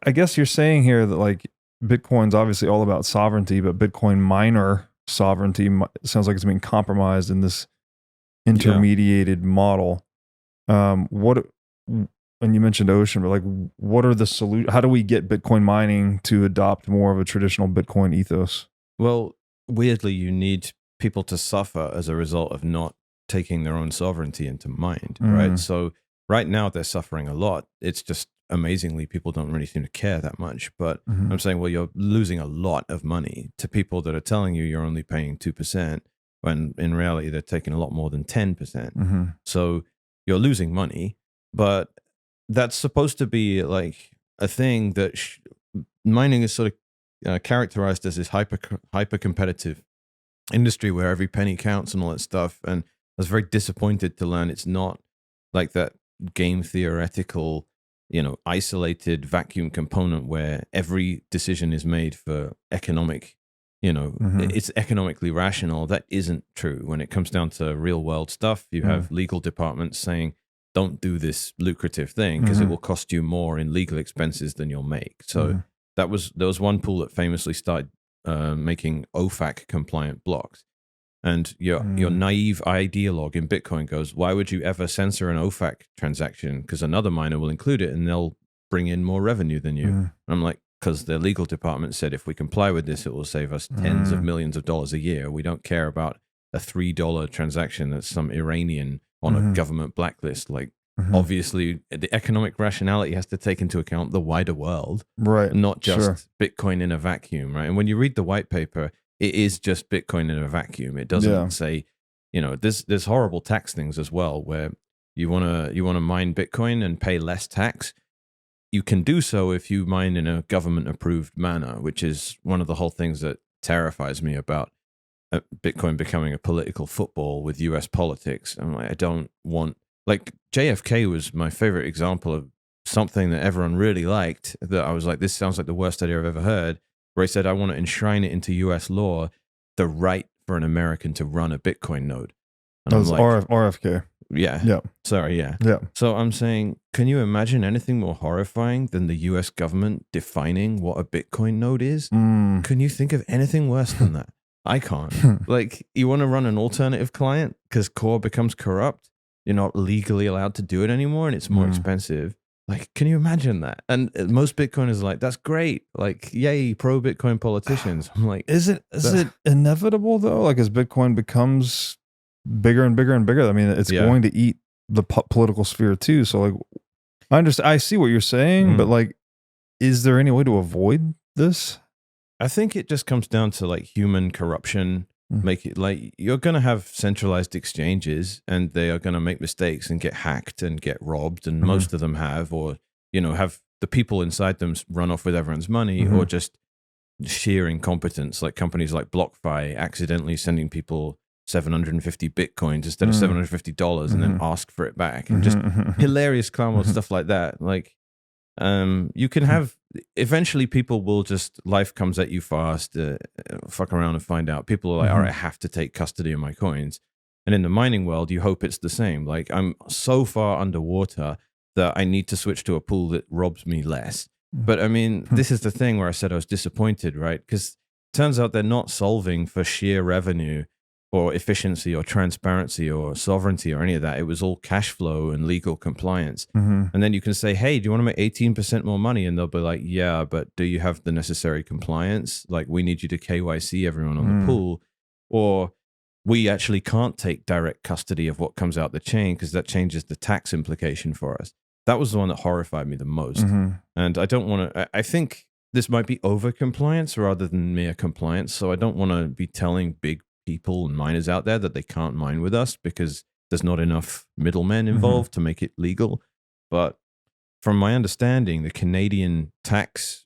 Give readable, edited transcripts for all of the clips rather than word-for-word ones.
I guess you're saying here that like Bitcoin's obviously all about sovereignty, but Bitcoin miner sovereignty sounds like it's being compromised in this intermediated model. What, and you mentioned Ocean, but like, what are the solutions? How do we get Bitcoin mining to adopt more of a traditional Bitcoin ethos? Well, weirdly, you need people to suffer as a result of not taking their own sovereignty into mind, right? So right now they're suffering a lot. It's just amazingly people don't really seem to care that much. But I'm saying, well, you're losing a lot of money to people that are telling you you're only paying 2%, when in reality they're taking a lot more than 10%. So you're losing money, but that's supposed to be like a thing that mining is sort of characterized as this hyper competitive industry where every penny counts and all that stuff. And I was very disappointed to learn it's not like that game theoretical, isolated vacuum component where every decision is made for economic, it's economically rational. That isn't true. When it comes down to real world stuff, you have legal departments saying, don't do this lucrative thing because it will cost you more in legal expenses than you'll make. So there was one pool that famously started making OFAC compliant blocks. And your naive ideologue in Bitcoin goes, why would you ever censor an OFAC transaction? Because another miner will include it and they'll bring in more revenue than you. And I'm like, because their legal department said if we comply with this, it will save us tens of millions of dollars a year. We don't care about a $3 transaction that's some Iranian on a government blacklist. Like, obviously, the economic rationality has to take into account the wider world, right? Not just Bitcoin in a vacuum, right? And when you read the white paper, it is just Bitcoin in a vacuum. It doesn't say, there's horrible tax things as well, where you wanna mine Bitcoin and pay less tax. You can do so if you mine in a government approved manner, which is one of the whole things that terrifies me about Bitcoin becoming a political football with US politics. I'm like, I don't want, like, JFK was my favorite example of something that everyone really liked, that I was like, this sounds like the worst idea I've ever heard, where he said, I want to enshrine it into US law, the right for an American to run a Bitcoin node. And that was like, RFK. Yeah. Sorry, yeah. So I'm saying, can you imagine anything more horrifying than the US government defining what a Bitcoin node is? Can you think of anything worse than that? I can't. Like, you want to run an alternative client because Core becomes corrupt? You're not legally allowed to do it anymore and it's more expensive. Like, can you imagine that? And most Bitcoiners are like, that's great. Like, yay, pro-Bitcoin politicians. I'm like, is it inevitable though? Like, as Bitcoin becomes bigger and bigger and bigger, I mean, it's going to eat the political sphere too. So like, I see what you're saying, but like, is there any way to avoid this? I think it just comes down to like human corruption. Make it like, you're going to have centralized exchanges and they are going to make mistakes and get hacked and get robbed. And most of them have, or, have the people inside them run off with everyone's money, or just sheer incompetence, like companies like BlockFi accidentally sending people 750 Bitcoins instead of $750 and then ask for it back, and just hilarious clown world stuff like that. Like, you can have, eventually people will just, life comes at you fast, fuck around and find out. People are like, all right, I have to take custody of my coins. And in the mining world, you hope it's the same. Like, I'm so far underwater that I need to switch to a pool that robs me less. But I mean, this is the thing where I said I was disappointed, right? Because it turns out they're not solving for sheer revenue or efficiency or transparency or sovereignty or any of that. It was all cash flow and legal compliance. And then you can say, hey, do you want to make 18% more money? And they'll be like, yeah, but do you have the necessary compliance? Like, we need you to KYC everyone on the pool, or we actually can't take direct custody of what comes out the chain because that changes the tax implication for us. That was the one that horrified me the most. And I don't want to, I think this might be over compliance rather than mere compliance. So I don't want to be telling big people and miners out there that they can't mine with us because there's not enough middlemen involved to make it legal. But from my understanding, the Canadian tax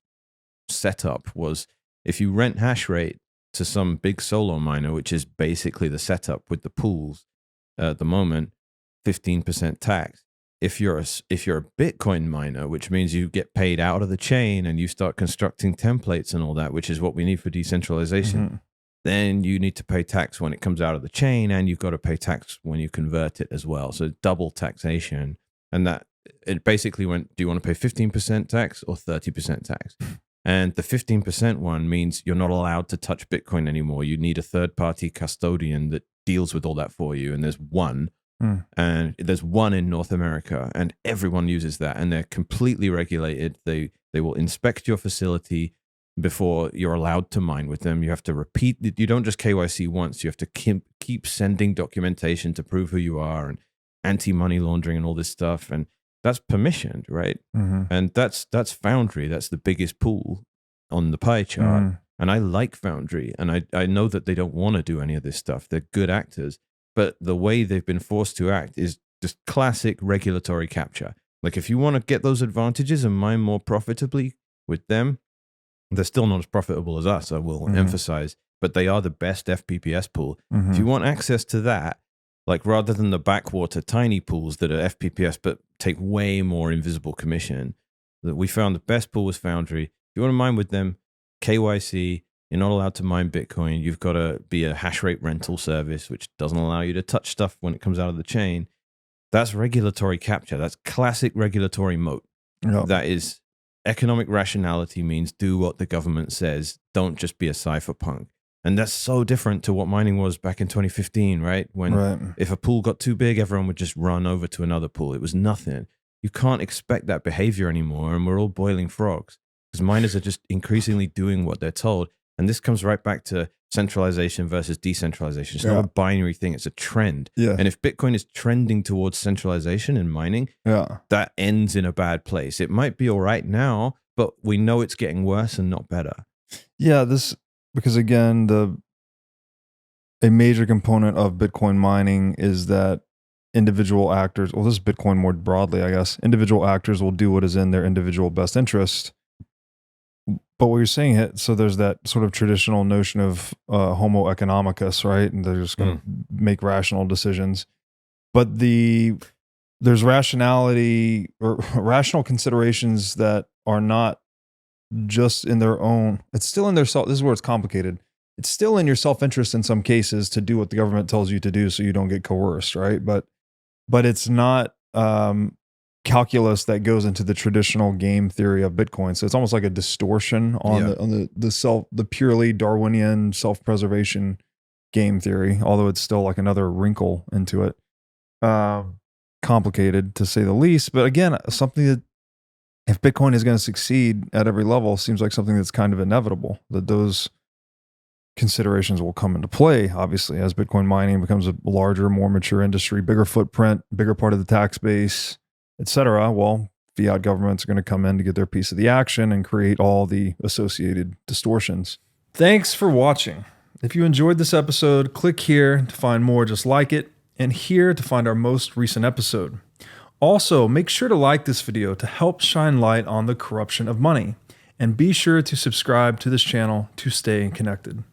setup was, if you rent hash rate to some big solo miner, which is basically the setup with the pools at the moment, 15% tax. If you're a Bitcoin miner, which means you get paid out of the chain and you start constructing templates and all that, which is what we need for decentralization, then you need to pay tax when it comes out of the chain, and you've got to pay tax when you convert it as well. So double taxation. And that it basically went, do you want to pay 15% tax or 30% tax? And the 15% one means you're not allowed to touch Bitcoin anymore. You need a third-party custodian that deals with all that for you. And there's one. And there's one in North America, and everyone uses that, and they're completely regulated. They will inspect your facility before you're allowed to mine with them. You have to repeat. You don't just KYC once. You have to keep sending documentation to prove who you are, and anti-money laundering and all this stuff. And that's permissioned, right? And that's Foundry. That's the biggest pool on the pie chart. And I like Foundry, and I know that they don't want to do any of this stuff. They're good actors. But the way they've been forced to act is just classic regulatory capture. Like, if you want to get those advantages and mine more profitably with them, they're still not as profitable as us, I will emphasize, but they are the best FPPS pool. If you want access to that, like, rather than the backwater tiny pools that are FPPS but take way more invisible commission, that we found the best pool was Foundry. If you want to mine with them, KYC. You're not allowed to mine Bitcoin. You've got to be a hash rate rental service, which doesn't allow you to touch stuff when it comes out of the chain. That's regulatory capture. That's classic regulatory moat. Yep. That is economic rationality, means do what the government says. Don't just be a cypherpunk. And that's so different to what mining was back in 2015, right? When if a pool got too big, everyone would just run over to another pool. It was nothing. You can't expect that behavior anymore, and we're all boiling frogs because miners are just increasingly doing what they're told. And this comes right back to centralization versus decentralization. It's not a binary thing. It's a trend. And if Bitcoin is trending towards centralization in mining, that ends in a bad place. It might be all right now, but we know it's getting worse and not better. Because again, a major component of Bitcoin mining is that individual actors, well, this is Bitcoin more broadly, I guess, individual actors will do what is in their individual best interest. But what you're saying, so there's that sort of traditional notion of homo economicus, right? And they're just going to make rational decisions. But there's rationality or rational considerations that are not just in their own. It's still in their self. This is where it's complicated. It's still in your self-interest in some cases to do what the government tells you to do so you don't get coerced, right? But it's not calculus that goes into the traditional game theory of Bitcoin. So it's almost like a distortion on the purely Darwinian self-preservation game theory, although it's still like another wrinkle into it. Complicated to say the least. But again, something that if Bitcoin is going to succeed at every level seems like something that's kind of inevitable, that those considerations will come into play, obviously, as Bitcoin mining becomes a larger, more mature industry, bigger footprint, bigger part of the tax base, etc. Well, fiat governments are going to come in to get their piece of the action and create all the associated distortions. Thanks for watching. If you enjoyed this episode, click here to find more just like it, and here to find our most recent episode. Also, make sure to like this video to help shine light on the corruption of money, and be sure to subscribe to this channel to stay connected.